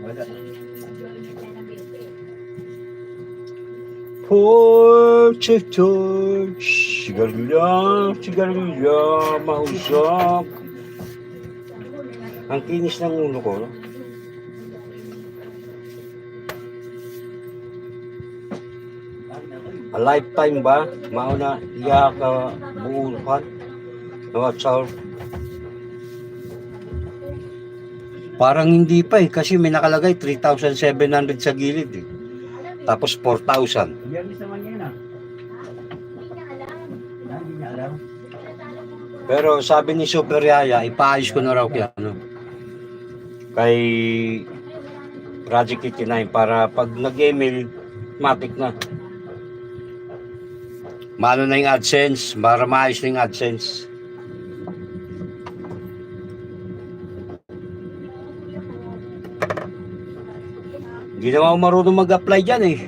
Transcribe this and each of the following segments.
Wala. Torch, sigarilya, mausap. Ang kinis ng ulo ko. No? A lifetime ba? Mauna, iya ka buuhan. What's up? Parang hindi pa eh, kasi may nakalagay 3,700 sa gilid eh. Tapos 4,000. Biyernes naman yan ah. Hindi niya alam. Pero sabi ni Super Yaya, ipaayos ko na raw kay Project 89 para pag nag-email, matik na. Maano na yung AdSense, para maayos na yung AdSense. Hindi naman ako marunong mag-apply dyan eh.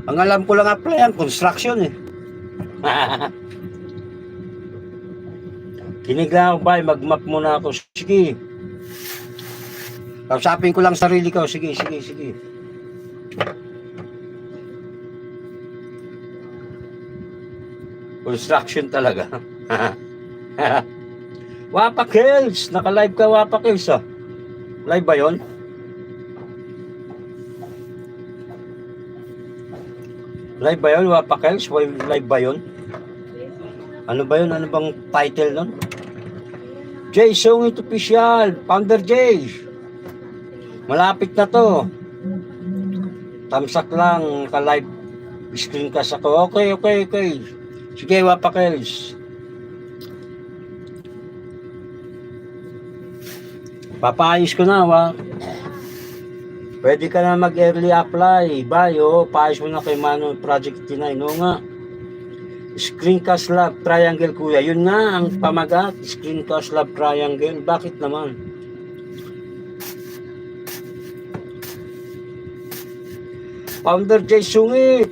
Ang alam ko lang apply ang construction eh. Kinig lang ako ba, mag-map muna ako. Sige. Kausapin ko lang sarili ko. Sige. Construction talaga. Wapak Hills. Naka-live ka Wapak Hills ah. Live ba yun? Live ba yun Wapak Hills? Live ba yun? Ano ba yun? Ano bang title nun? Jay Sungit Official. Founder Jay. Malapit na to. Tamsak lang. Ka-live screencast ako. Okay. Sige, Wapak Hills. Papaayos ko na, Pwede ka na mag-early apply. Bayo, paayos mo na kay Mano Project 89. No nga. Screencast Lab Triangle, kuya. Yun nga ang pamagat. Screencast Lab Triangle. Bakit naman? Founder Jay Sungit.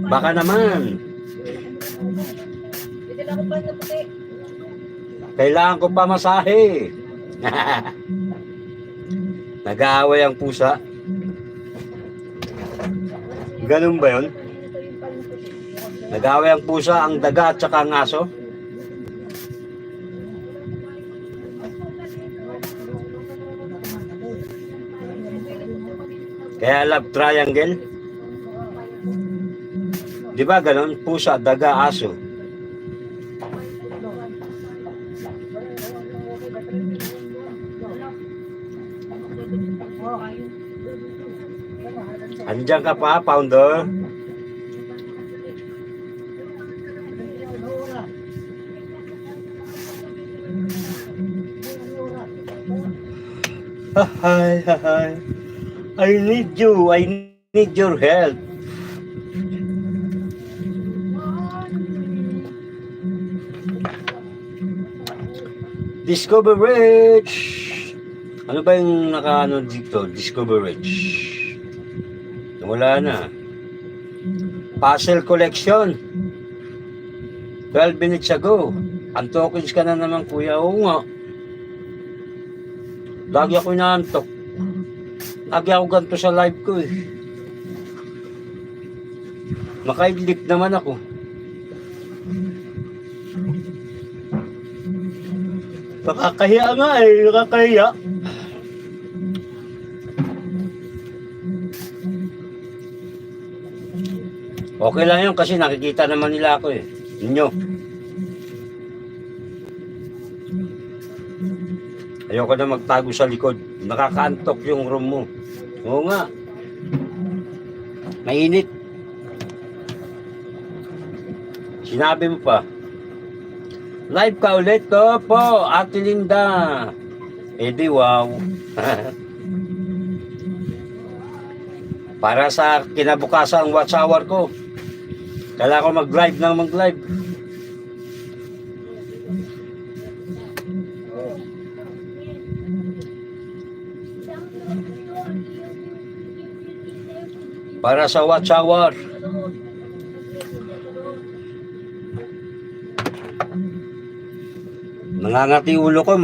Baka naman. Kailangan ko pa masahe. Nag-aaway ang pusa. Ganun ba yun? Nag-aaway ang pusa, ang daga at saka ang aso? Kaya love triangle? Di ba ganun? Pusa, daga, aso. Andiyan ka pa, founder? Hi. I need you. I need your help. Discover Rich. Ano ba yung naka-ano dito? Discover Rich. Wala na. Puzzle collection. 12 minutes ago. Ang tokens ka na naman, kuya. Oo nga. Lagi ako inaantok. Lagi ako ganito sa live ko eh. Makaidlip naman ako. Nakakahiya nga eh. Nakakahiya. Okay lang yun kasi nakikita naman nila ako eh. Inyo. Ayoko na magtago sa likod. Nakakaantok yung room mo. Oo nga. Mainit. Sinabi mo pa. Live ka ulit to po, Ate Linda. Eh di wow. Para sa kinabukasan watch hour ko. Kailangan ko mag-live nang mag-live. Para sa watch hour. Nangangati ulo ko,